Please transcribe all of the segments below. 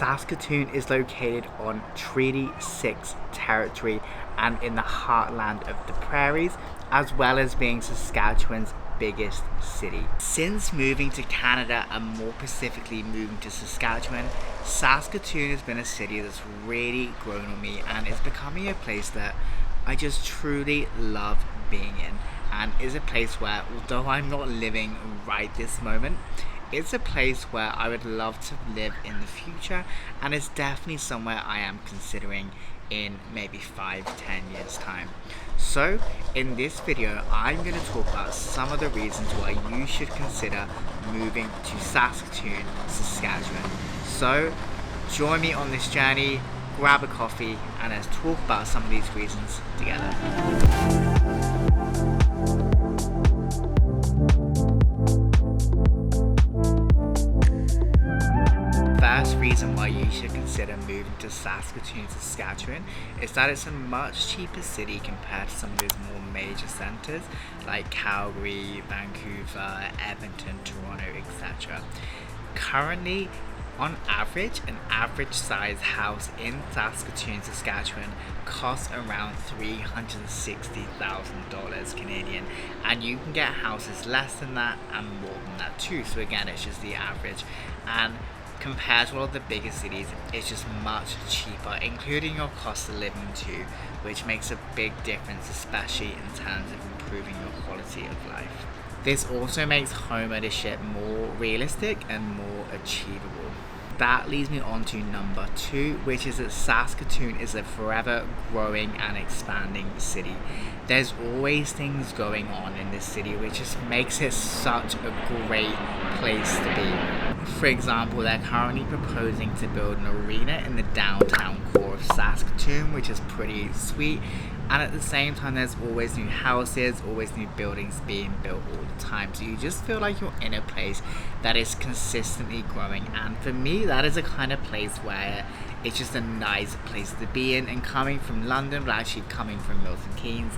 Saskatoon is located on Treaty 6 territory and in the heartland of the Prairies, as well as being Saskatchewan's biggest city. Since moving to Canada and more specifically moving to Saskatchewan, Saskatoon has been a city that's really grown on me and is becoming a place that I just truly love being in, and is a place where, although I'm not living right this moment, it's a place where I would love to live in the future, and it's definitely somewhere I am considering in maybe 5-10 years time. So in this video I'm going to talk about some of the reasons why you should consider moving to Saskatoon, Saskatchewan. So join me on this journey, grab a coffee, and let's talk about some of these reasons together. First reason why you should consider moving to Saskatoon, Saskatchewan is that it's a much cheaper city compared to some of those more major centres like Calgary, Vancouver, Edmonton, Toronto, etc. Currently, on average, an average size house in Saskatoon, Saskatchewan costs around $360,000 Canadian, and you can get houses less than that and more than that too. So again, it's just the average, and compared to all of the bigger cities, it's just much cheaper, including your cost of living too, which makes a big difference, especially in terms of improving your quality of life. This also makes home ownership more realistic and more achievable. That leads me on to number 2, which is that Saskatoon is a forever growing and expanding city. There's always things going on in this city, which just makes it such a great place to be. For example, they're currently proposing to build an arena in the downtown core of Saskatoon, which is pretty sweet. And at the same time, there's always new houses, always new buildings being built all the time. So you just feel like you're in a place that is consistently growing. And for me, that is a kind of place where it's just a nice place to be in. And coming from London, but actually coming from Milton Keynes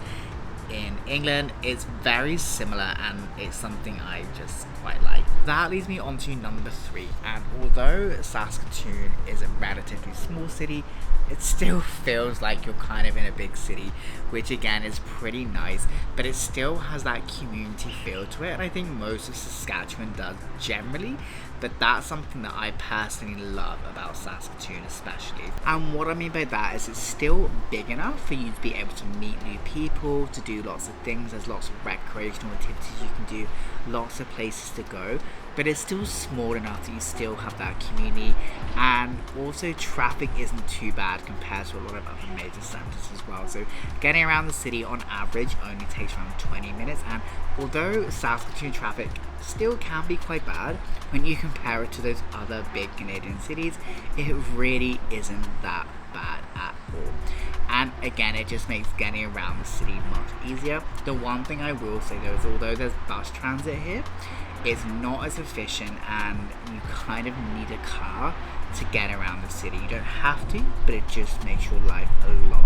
in England, it's very similar, and it's something I just quite like. That leads me on to number 3, and although Saskatoon is a relatively small city, it still feels like you're kind of in a big city, which again is pretty nice, but it still has that community feel to it, and I think most of Saskatchewan does generally, but that's something that I personally love about Saskatoon especially. And what I mean by that is it's still big enough for you to be able to meet new people, to do lots of things. There's lots of recreational activities you can do, lots of places to go, but it's still small enough that you still have that community, and also traffic isn't too bad compared to a lot of other major centres as well. So getting around the city on average only takes around 20 minutes, and although Saskatoon traffic still can be quite bad, when you compare it to those other big Canadian cities, it really isn't that bad at all. And again, it just makes getting around the city much easier. The one thing I will say though is, although there's bus transit here, it's not as efficient, and you kind of need a car to get around the city. You don't have to, but it just makes your life a lot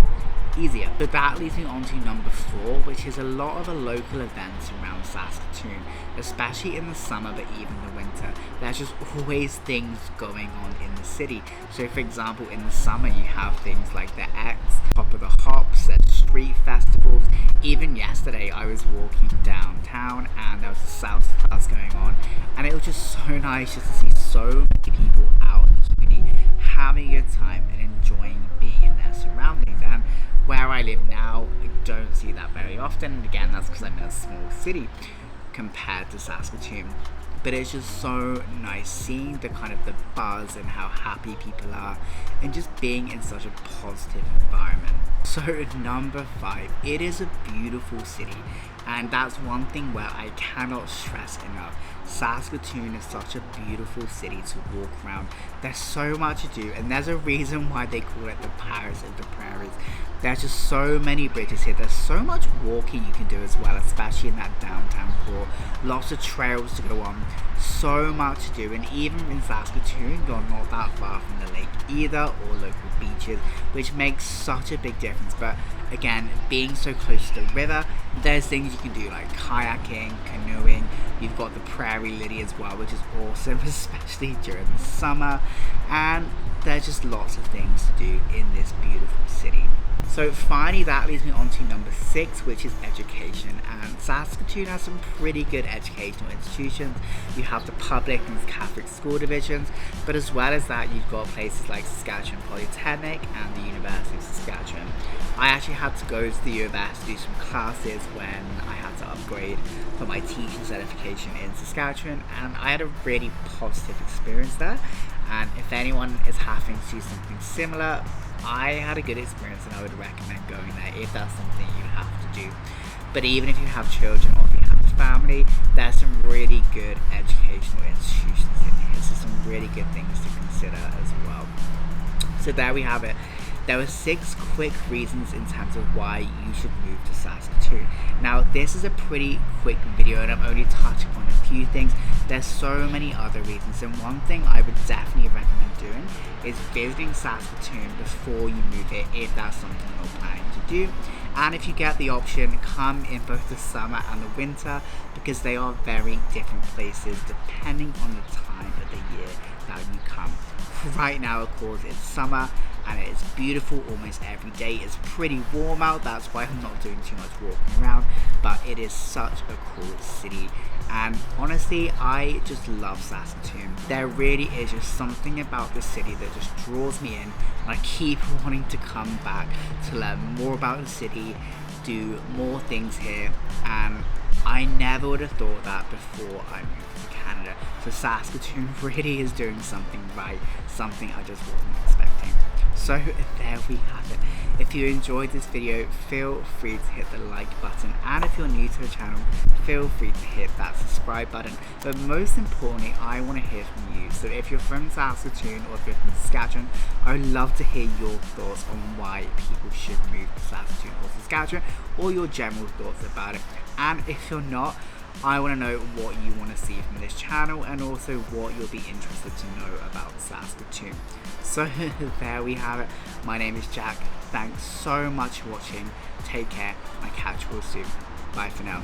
easier. But that leads me on to number 4, which is a lot of the local events around Saskatoon, especially in the summer but even the winter. There's just always things going on in the city. So for example, in the summer you have things like the X, Top of the Hops, there's street festivals. Even yesterday I was walking downtown and there was a South class going on, and it was just so nice just to see so many people out in the community having a good time and enjoying being in their surroundings. And where I live now, I don't see that very often, and again that's because I'm in a small city compared to Saskatoon. But it's just so nice seeing the kind of the buzz and how happy people are, and just being in such a positive environment. So number 5, it is a beautiful city, and that's one thing where I cannot stress enough. Saskatoon is such a beautiful city to walk around. There's so much to do, and there's a reason why they call it the Paris of the Prairies. There's just so many bridges here. There's so much walking you can do as well, especially in that downtown core. Lots of trails to go on, so much to do, and even in Saskatoon you're not that far from the lake either, or local beaches, which makes such a big difference. But again, being so close to the river, there's things you can do like kayaking, canoeing. You've got the Prairie Lily as well, which is awesome, especially during the summer. And there's just lots of things to do in this beautiful city. So finally, that leads me on to number 6, which is education. And Saskatoon has some pretty good educational institutions. You have the public and Catholic school divisions, but as well as that, you've got places like Saskatchewan Polytechnic and the University of Saskatchewan. I actually had to go to the university to do some classes when I had to upgrade for my teaching certification in Saskatchewan, and I had a really positive experience there. And if anyone is having to do something similar, I had a good experience and I would recommend going there if that's something you have to do. But even if you have children or if you have a family, there's some really good educational institutions in here, so some really good things to consider as well. So there we have it. There were 6 quick reasons in terms of why you should move to Saskatoon. Now, this is a pretty quick video and I'm only touching on a few things. There's so many other reasons, and one thing I would definitely recommend doing is visiting Saskatoon before you move here if that's something you're planning to do. And if you get the option, come in both the summer and the winter, because they are very different places depending on the time of the year that you come. Right now, of course, it's summer and it's beautiful almost every day. It's pretty warm out, that's why I'm not doing too much walking around, but it is such a cool city. And honestly, I just love Saskatoon. There really is just something about the city that just draws me in, and I keep wanting to come back to learn more about the city, do more things here, and I never would have thought that before I moved to Canada. So Saskatoon really is doing something right, something I just wasn't expecting. So there we have it. If you enjoyed this video, feel free to hit the like button, and if you're new to the channel, feel free to hit that subscribe button. But most importantly, I want to hear from you. So if you're from Saskatoon or if you're from Saskatchewan, I would love to hear your thoughts on why people should move to Saskatoon or Saskatchewan, or your general thoughts about it. And if you're not, I want to know what you want to see from this channel, and also what you'll be interested to know about Saskatoon. So there we have it. My name is Jack. Thanks so much for watching. Take care. I'll catch you all soon. Bye for now.